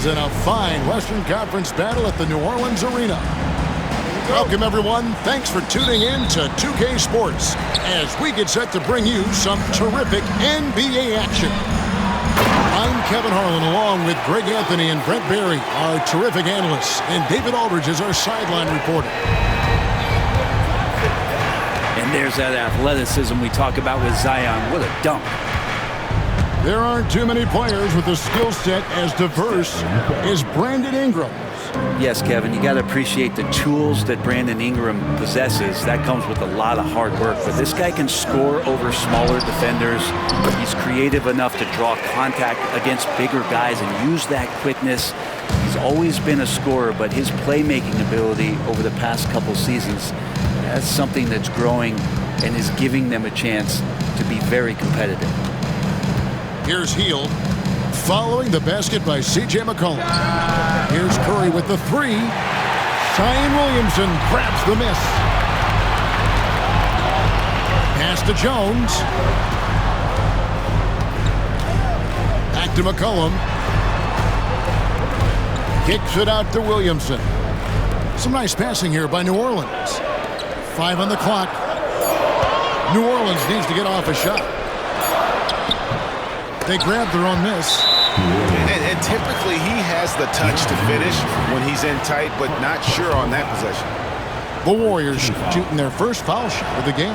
is in a fine Western Conference battle at the New Orleans Arena. Welcome, everyone. Thanks for tuning in to 2K Sports as we get set to bring you some terrific NBA action. I'm Kevin Harlan, along with Greg Anthony and Brent Barry, our terrific analysts, and David Aldridge is our sideline reporter. And there's that athleticism we talk about with Zion. What a dunk. There aren't too many players with a skill set as diverse as Brandon Ingram. Yes, Kevin, you got to appreciate the tools that Brandon Ingram possesses. That comes with a lot of hard work. But this guy can score over smaller defenders. He's creative enough to draw contact against bigger guys and use that quickness. He's always been a scorer, but his playmaking ability over the past couple seasons, that's something that's growing and is giving them a chance to be very competitive. Here's Hield, following the basket by C.J. McCollum. Here's Curry with the three. Zion Williamson grabs the miss. Pass to Jones. Back to McCollum. Kicks it out to Williamson. Some nice passing here by New Orleans. 5 on the clock. New Orleans needs to get off a shot. They grab their own miss. And typically he has the touch to finish when he's in tight, but not sure on that possession. The Warriors shooting their first foul shot of the game.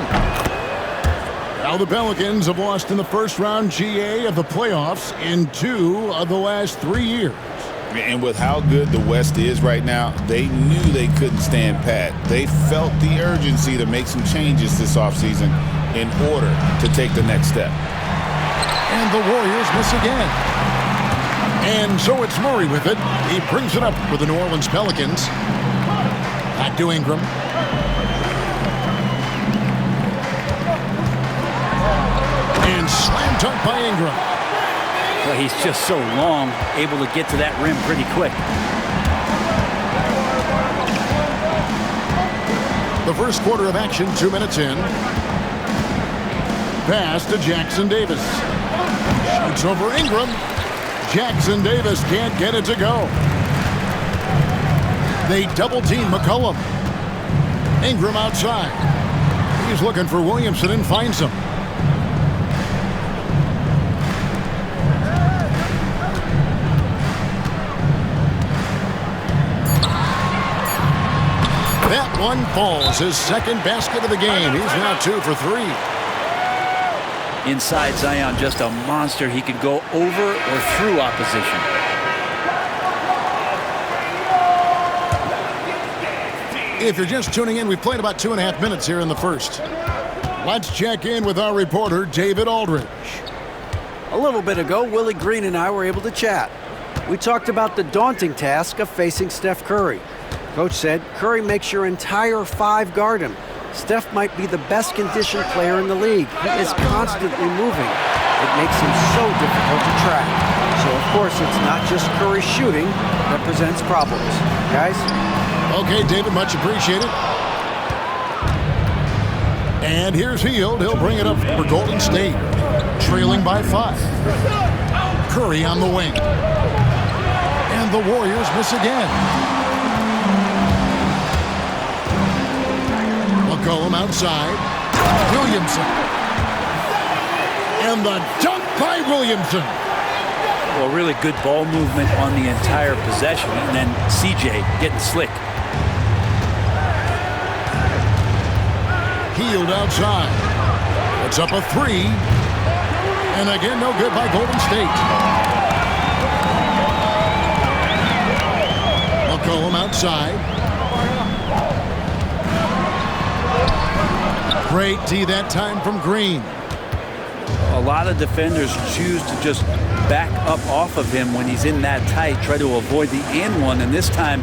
Now the Pelicans have lost in the first round GA of the playoffs in 2 of the last 3 years. And with how good the West is right now, they knew they couldn't stand pat. They felt the urgency to make some changes this offseason in order to take the next step. And the Warriors miss again. And so it's Murray with it. He brings it up for the New Orleans Pelicans. Back to Ingram. And slam dunk by Ingram. Well, he's just so long, able to get to that rim pretty quick. The first quarter of action, 2 minutes in. Pass to Jackson Davis. Shoots over Ingram. Jackson Davis can't get it to go. They double team McCollum. Ingram outside. He's looking for Williamson and finds him. That one falls. His second basket of the game. He's now 2 for 3. Inside, Zion just a monster. He could go over or through opposition. If you're just tuning in, we've played about 2.5 minutes here in the first. Let's check in with our reporter, David Aldridge. A little bit ago, Willie Green and I were able to chat. We talked about the daunting task of facing Steph Curry. Coach said, Curry makes your entire 5 guard him. Steph might be the best conditioned player in the league. He is constantly moving. It makes him so difficult to track. So, of course, it's not just Curry shooting that presents problems. Guys? Okay, David, much appreciated. And here's Hield. He'll bring it up for Golden State, trailing by 5. Curry on the wing. And the Warriors miss again. McCollum outside. Williamson. And the dunk by Williamson. Well, really good ball movement on the entire possession. And then CJ getting slick. Hield outside. It's up a 3. And again, no good by Golden State. McCollum outside. Great D that time from Green. A lot of defenders choose to just back up off of him when he's in that tight, try to avoid the and one, and this time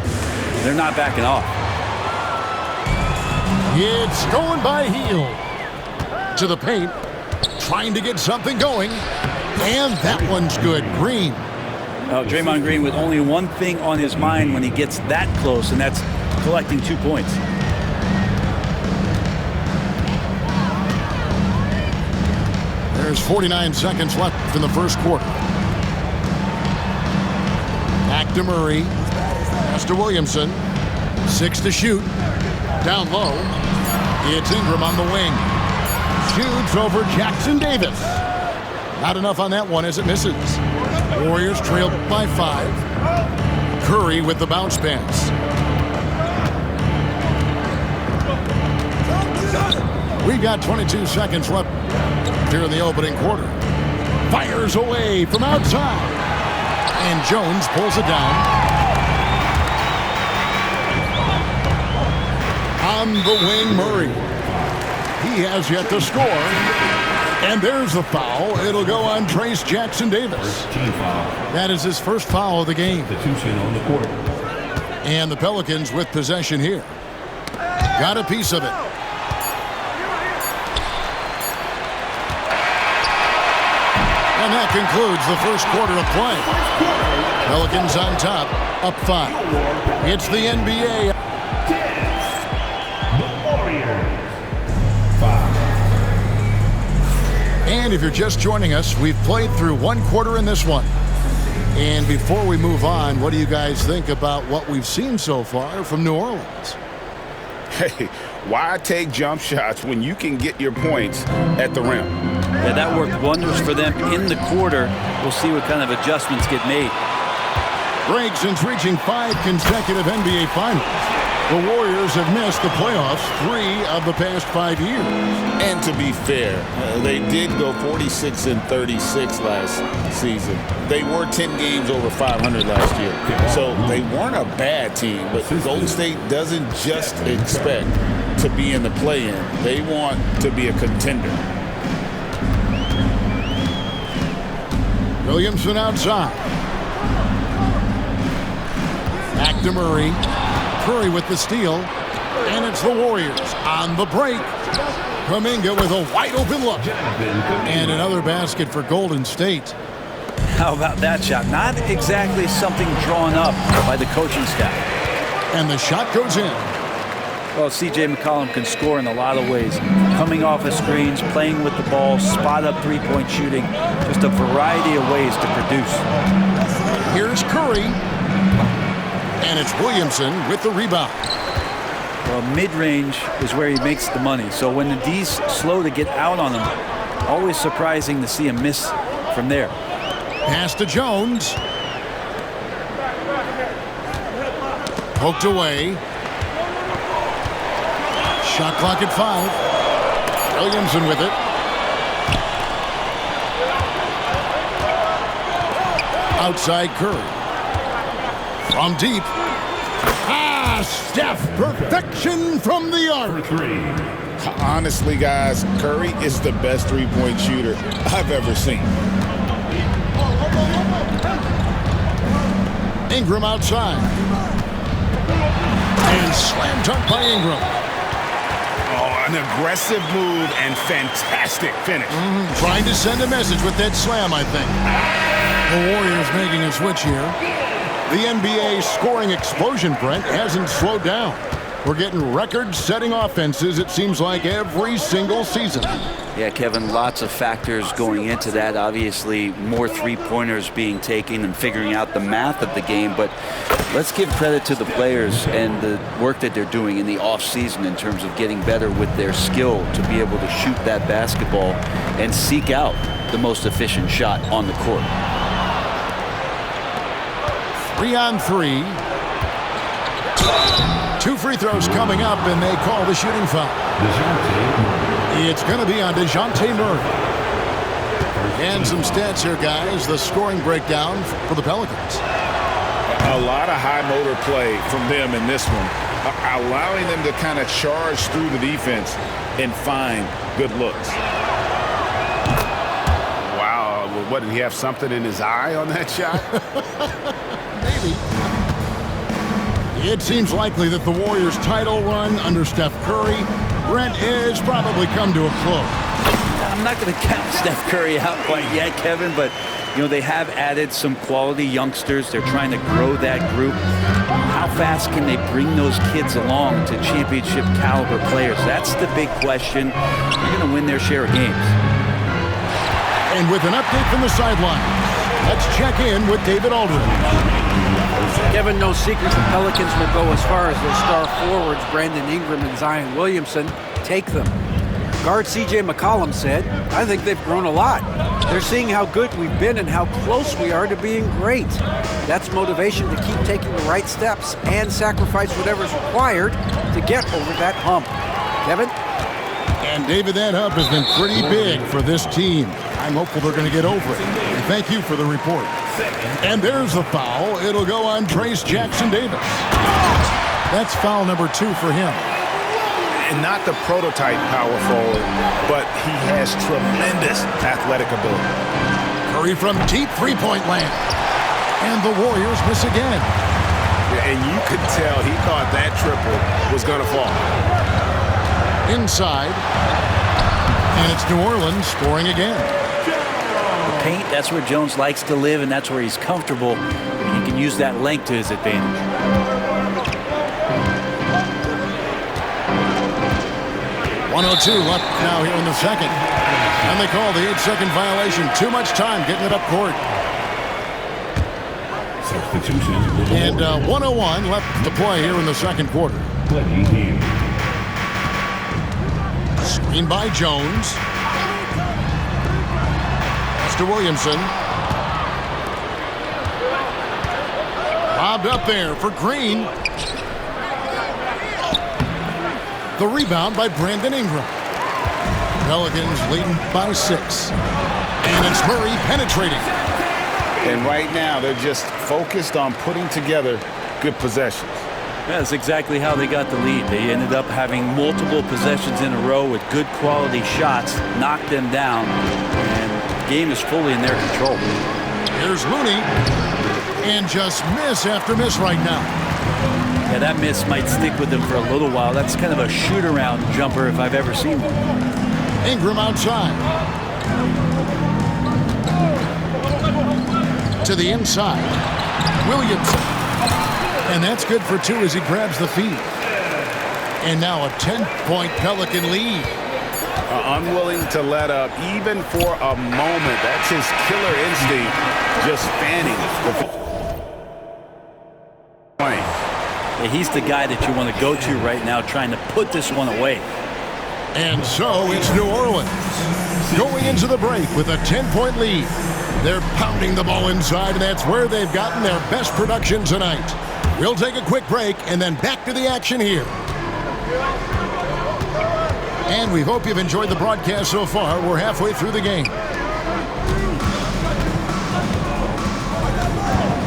they're not backing off. It's going by Hield. To the paint, trying to get something going, and that one's good. Green. Draymond Green with only one thing on his mind when he gets that close, and that's collecting 2 points. There's 49 seconds left in the first quarter. Back to Murray. Pass to Williamson. 6 to shoot. Down low. It's Ingram on the wing. Shoots over Jackson Davis. Not enough on that one as it misses. Warriors trail by 5. Curry with the bounce pass. We've got 22 seconds left here in the opening quarter. Fires away from outside. And Jones pulls it down. On the wing, Murray. He has yet to score. And there's the foul. It'll go on Trayce Jackson-Davis. That is his first foul of the game. On the court. And the Pelicans with possession here. Got a piece of it. And that concludes the first quarter of play. Pelicans on top, up 5. It's the NBA. And if you're just joining us, we've played through one quarter in this one. And before we move on, what do you guys think about what we've seen so far from New Orleans? Hey, why take jump shots when you can get your points at the rim? Yeah, that worked wonders for them in the quarter. We'll see what kind of adjustments get made. Greg, since reaching 5 consecutive NBA Finals, the Warriors have missed the playoffs 3 of the past 5 years. And to be fair, they did go 46-36 last season. They were 10 games over 500 last year. So they weren't a bad team, but Golden State doesn't just expect to be in the play-in. They want to be a contender. Williamson outside. Back to Murray. Curry with the steal. And it's the Warriors on the break. Kuminga with a wide open look. And another basket for Golden State. How about that shot? Not exactly something drawn up by the coaching staff. And the shot goes in. Well, C.J. McCollum can score in a lot of ways. Coming off of screens, playing with the ball, spot-up three-point shooting. Just a variety of ways to produce. Here's Curry. And it's Williamson with the rebound. Well, mid-range is where he makes the money. So when the D's slow to get out on him, always surprising to see him miss from there. Pass to Jones. Poked away. Shot clock at 5. Williamson with it. Outside Curry. From deep. Steph, perfection from the arc. Honestly, guys, Curry is the best three-point shooter I've ever seen. Ingram outside. And slam dunk by Ingram. Oh, an aggressive move and fantastic finish. Trying to send a message with that slam, I think. The Warriors making a switch here. The NBA scoring explosion, Brent, hasn't slowed down. We're getting record-setting offenses, it seems like, every single season. Yeah, Kevin, lots of factors going into that. Obviously, more three-pointers being taken and figuring out the math of the game. But let's give credit to the players and the work that they're doing in the off-season in terms of getting better with their skill to be able to shoot that basketball and seek out the most efficient shot on the court. 3-on-3. 2 free throws coming up, and they call the shooting foul. It's going to be on DeJounte Murray. And some stats here, guys. The scoring breakdown for the Pelicans. A lot of high motor play from them in this one, allowing them to kind of charge through the defense and find good looks. Wow, what, did he have something in his eye on that shot? Maybe. It seems likely that the Warriors' title run under Steph Curry, Brent, has probably come to a close. I'm not going to count Steph Curry out quite yet, Kevin, but you know they have added some quality youngsters. They're trying to grow that group. How fast can they bring those kids along to championship caliber players? That's the big question. They're going to win their share of games. And with an update from the sideline, let's check in with David Aldridge. Kevin, no secret the Pelicans will go as far as their star forwards, Brandon Ingram and Zion Williamson, take them. Guard C.J. McCollum said, "I think they've grown a lot. They're seeing how good we've been and how close we are to being great. That's motivation to keep taking the right steps and sacrifice whatever's required to get over that hump." Kevin? And David, that hump has been pretty big for this team. I'm hopeful they're going to get over it. And thank you for the report. And there's the foul. It'll go on Trayce Jackson-Davis. That's foul number 2 for him. And not the prototype power forward, but he has tremendous athletic ability. Curry from deep three-point land. And the Warriors miss again. And you could tell he thought that triple was going to fall. Inside. And it's New Orleans scoring again. The paint, that's where Jones likes to live, and that's where he's comfortable. And he can use that length to his advantage. .102 left now here in the second. And they call the 8-second violation. Too much time getting it up court. And 101 left to play here in the second quarter. Screen by Jones. To Williamson. Lobbed up there for Green. The rebound by Brandon Ingram. Pelicans leading by 6. And it's Murray penetrating. And right now, they're just focused on putting together good possessions. That's exactly how they got the lead. They ended up having multiple possessions in a row with good quality shots, knocked them down, and the game is fully in their control. Here's Looney, and just miss after miss right now. Yeah, that miss might stick with them for a little while. That's kind of a shoot-around jumper if I've ever seen one. Ingram outside. To the inside. Williamson. And that's good for 2 as he grabs the feed. And now a 10-point Pelican lead. Unwilling to let up even for a moment. That's his killer instinct, just fanning the plane. Yeah, he's the guy that you want to go to right now trying to put this one away. And so it's New Orleans going into the break with a 10-point lead. They're pounding the ball inside, and that's where they've gotten their best production tonight. We'll take a quick break and then back to the action here. And we hope you've enjoyed the broadcast so far. We're halfway through the game.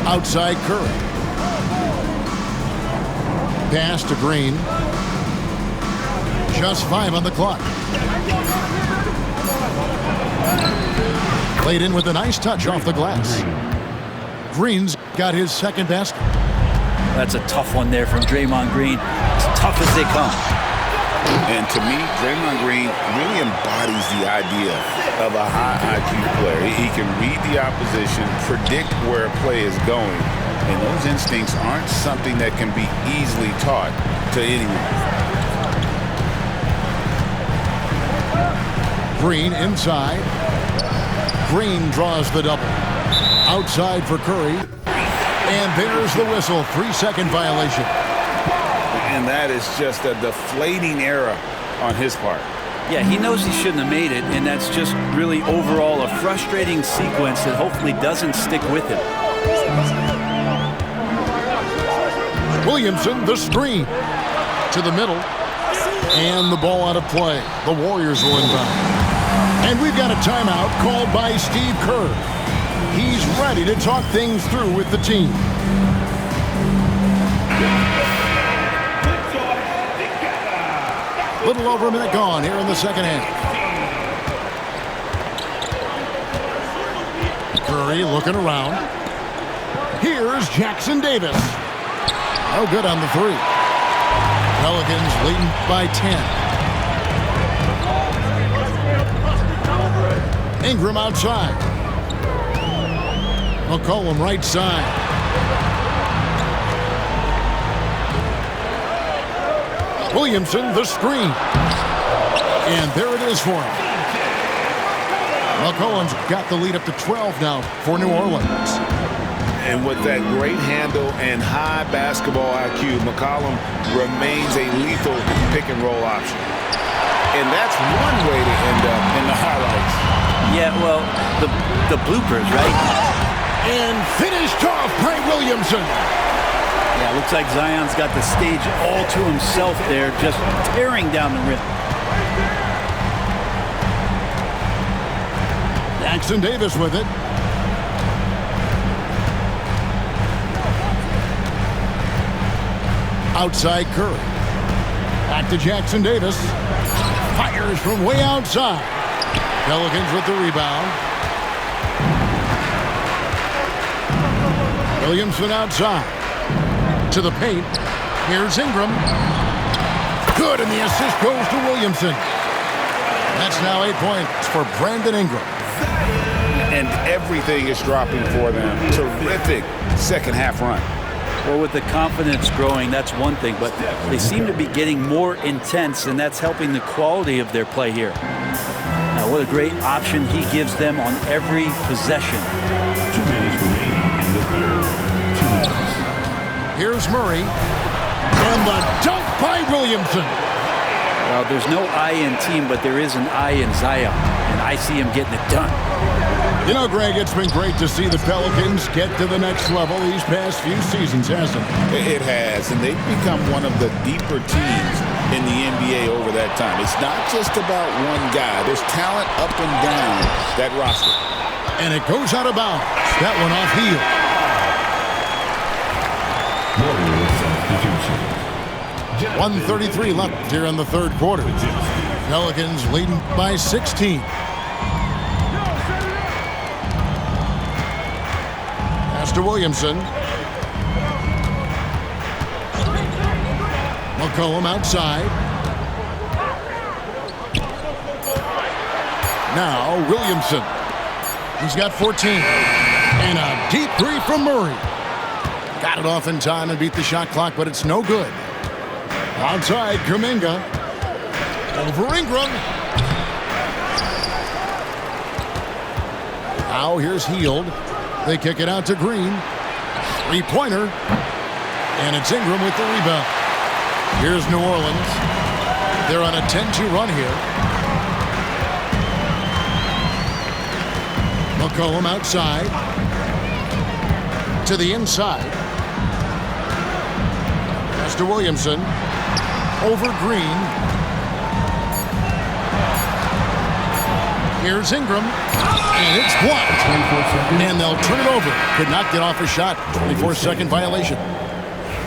Outside Curry. Pass to Green. Just 5 on the clock. Played in with a nice touch off the glass. Green's got his second basket. That's a tough one there from Draymond Green. As tough as they come. And to me, Draymond Green really embodies the idea of a high IQ player. He can read the opposition, predict where a play is going, and those instincts aren't something that can be easily taught to anyone. Green inside. Green draws the double. Outside for Curry. And there's the whistle. 3-second violation. And that is just a deflating error on his part. Yeah, he knows he shouldn't have made it, and that's just really overall a frustrating sequence that hopefully doesn't stick with him. Williamson, the screen. To the middle. And the ball out of play. The Warriors will inbound. And we've got a timeout called by Steve Kerr. He's ready to talk things through with the team. Little over a minute gone here in the second half. Curry looking around. Here's Jackson-Davis. No good on the 3. Pelicans leading by 10. Ingram outside. McCollum right side. Williamson, the screen. And there it is for him. McCollum's got the lead up to 12 now for New Orleans. And with that great handle and high basketball IQ, McCollum remains a lethal pick-and-roll option. And that's one way to end up in the highlights. Yeah, well, the bloopers, right? And finished off by Williamson. Yeah, looks like Zion's got the stage all to himself there, just tearing down the rim. Jackson Davis with it. Outside Curry. Back to Jackson Davis. Fires from way outside. Pelicans with the rebound. Williamson outside. To the paint. Here's Ingram. Good, and the assist goes to Williamson. That's now 8 points for Brandon Ingram. And everything is dropping for them. Terrific second half run. Well, with the confidence growing, that's one thing, but they seem to be getting more intense, and that's helping the quality of their play here. Now, what a great option he gives them on every possession. 2 minutes remaining in the third. 2 minutes. Here's Murray. And the dunk by Williamson. Well, there's no I in team, but there is an I in Zion, and I see him getting it done. You know, Greg, it's been great to see the Pelicans get to the next level these past few seasons, hasn't it? It has, and they've become one of the deeper teams in the NBA over that time. It's not just about one guy. There's talent up and down that roster. And it goes out of bounds. That one off heel. Warriors substitution. 1:33 left here in the third quarter. Pelicans leading by 16. Pass to Williamson. McCollum outside. Now Williamson. He's got 14. And a deep three from Murray. Got it off in time and beat the shot clock, but it's no good. Outside, Kuminga. Over Ingram. Now here's Hield. They kick it out to Green. Three-pointer. And it's Ingram with the rebound. Here's New Orleans. They're on a 10-2 run here. McCollum outside. To the inside. Pass to Williamson. Over Green. Here's Ingram. And it's blocked. And they'll turn it over. Could not get off a shot. 24-second violation.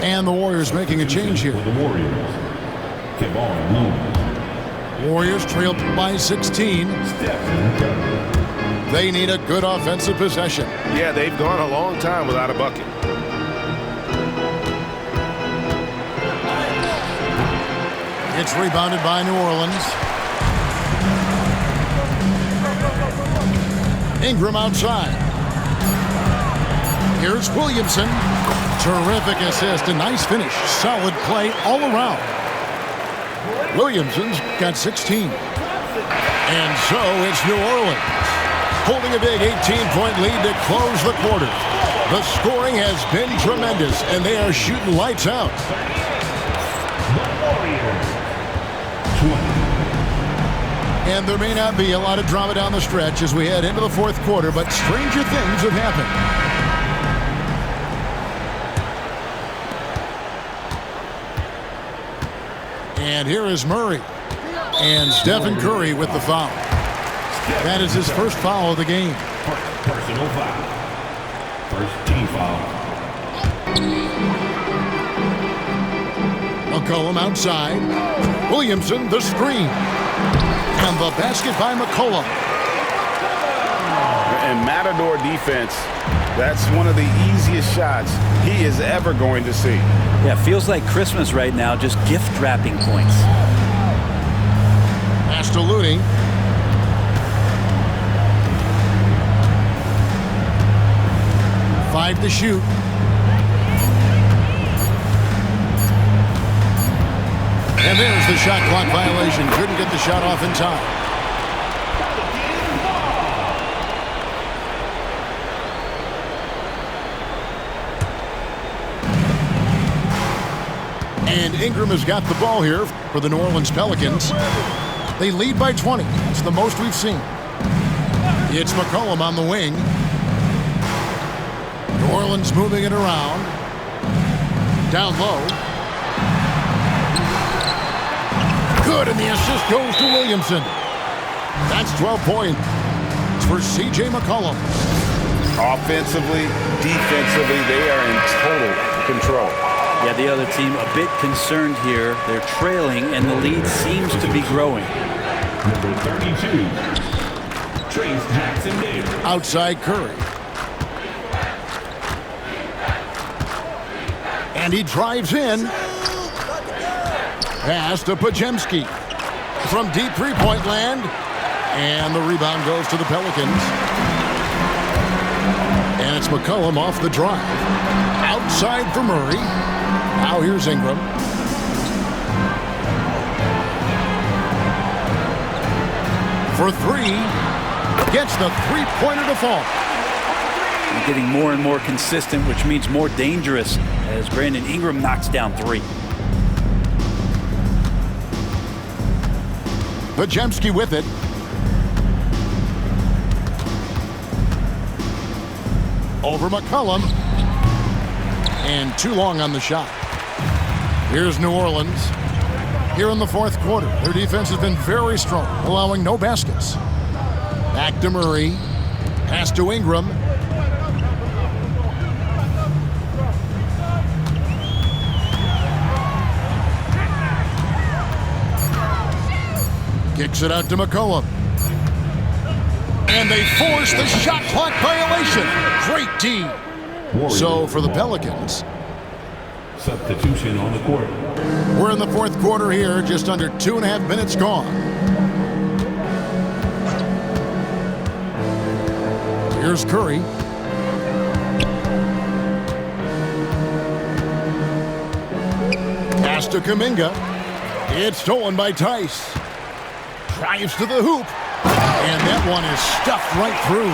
And the Warriors making a change here. For the Warriors, Kevon Looney. Warriors trailed by 16. They need a good offensive possession. Yeah, they've gone a long time without a bucket. It's rebounded by New Orleans. Ingram outside. Here's Williamson. Terrific assist, a nice finish. Solid play all around. Williamson's got 16. And so it's New Orleans holding a big 18-point lead to close the quarter. The scoring has been tremendous, and they are shooting lights out. And there may not be a lot of drama down the stretch as we head into the fourth quarter, but stranger things have happened. And here is Murray. And Stephen Curry with the foul. That is his first foul of the game. Personal foul. First team foul. McCollum outside. Williamson, the screen. And the basket by McCollum. And Matador defense, that's one of the easiest shots he is ever going to see. Yeah, feels like Christmas right now, just gift wrapping points. Pass to Looney. Five to shoot. And there's the shot clock violation. Couldn't get the shot off in time. And Ingram has got the ball here for the New Orleans Pelicans. They lead by 20. It's the most we've seen. It's McCollum on the wing. New Orleans moving it around. Down low. Good, and the assist goes to Williamson. That's 12 points for C.J. McCollum. Offensively, defensively, they are in total control. Yeah, the other team a bit concerned here. They're trailing, and the lead seems to be growing. Number 32, Trace Jackson-Davis. Outside Curry. And he drives in. Pass to Podziemski. From deep three-point land. And the rebound goes to the Pelicans. And it's McCollum off the drive. Outside for Murray. Now here's Ingram. For three. Gets the three-pointer to fall. They're getting more and more consistent, which means more dangerous as Brandon Ingram knocks down three. Podziemski with it. Over McCollum. And too long on the shot. Here's New Orleans. Here in the fourth quarter, their defense has been very strong, allowing no baskets. Back to Murray. Pass to Ingram. Kicks it out to McCollum. And they force the shot clock violation. Great team. So for the Pelicans, Substitution on the court. we're in the fourth quarter here, just under 2.5 minutes gone. Here's Curry. Pass to Kuminga. It's stolen by Tice. Drives to the hoop. And that one is stuffed right through.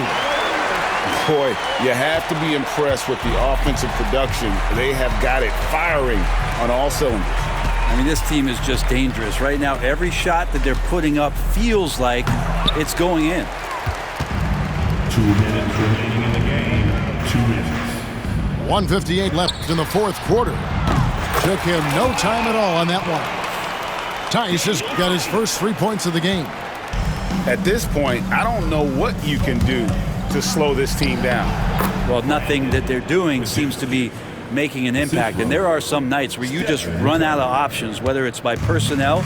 Boy, you have to be impressed with the offensive production. They have got it firing on all cylinders. I mean, this team is just dangerous. Right now, every shot that they're putting up feels like it's going in. 2 minutes remaining in the game. 2 minutes. 1:58 left in the fourth quarter. Took him no time at all on that one. Tice has got his first 3 points of the game. At this point, I don't know what you can do to slow this team down. Well, nothing that they're doing seems to be making an impact. And there are some nights where you just run out of options, whether it's by personnel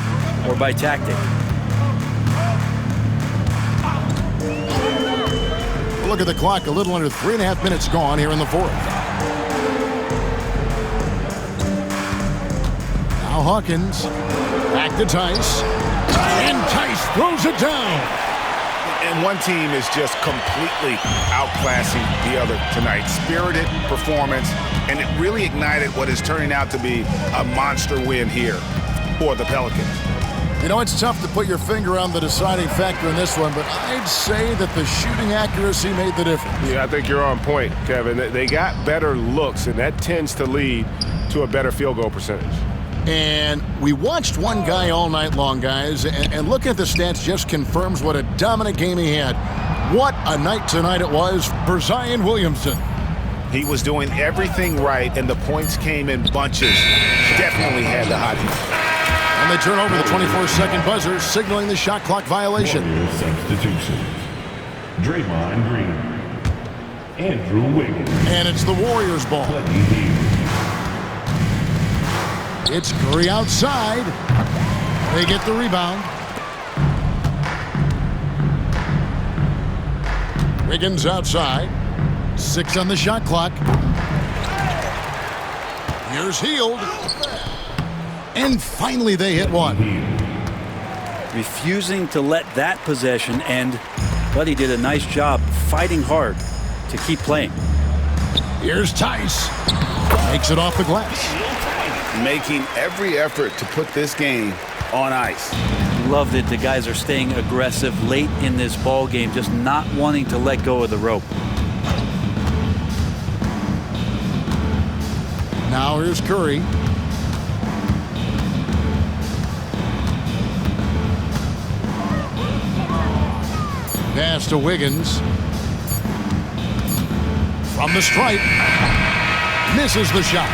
or by tactic. Look at the clock, a little under 3.5 minutes gone here in the fourth. Now Hawkins, back to Tice, and Tice throws it down. And one team is just completely outclassing the other tonight. Spirited performance, and it really ignited what is turning out to be a monster win here for the Pelicans. You know, it's tough to put your finger on the deciding factor in this one, but I'd say that the shooting accuracy made the difference. Yeah, I think you're on point, Kevin. They got better looks, and that tends to lead to a better field goal percentage. And we watched one guy all night long, guys, and looking at the stats just confirms what a dominant game he had. What a night tonight it was for Zion Williamson. He was doing everything right, and the points came in bunches. Definitely had the hot hand. And they turn over the 24-second buzzer, signaling the shot clock violation. Warriors substitutions. Draymond Green. Andrew Wiggins. And it's the Warriors' ball. Buddy Hield. It's Curry outside. They get the rebound. Wiggins outside. 6 on the shot clock. Here's Hield. And finally they hit one. Refusing to let that possession end, but he did a nice job fighting hard to keep playing. Here's Tice. Makes it off the glass. Making every effort to put this game on ice. Love that the guys are staying aggressive late in this ball game, just not wanting to let go of the rope. Now here's Curry. pass to Wiggins. From the stripe. Misses the shot.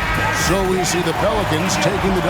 So we see the Pelicans taking the double.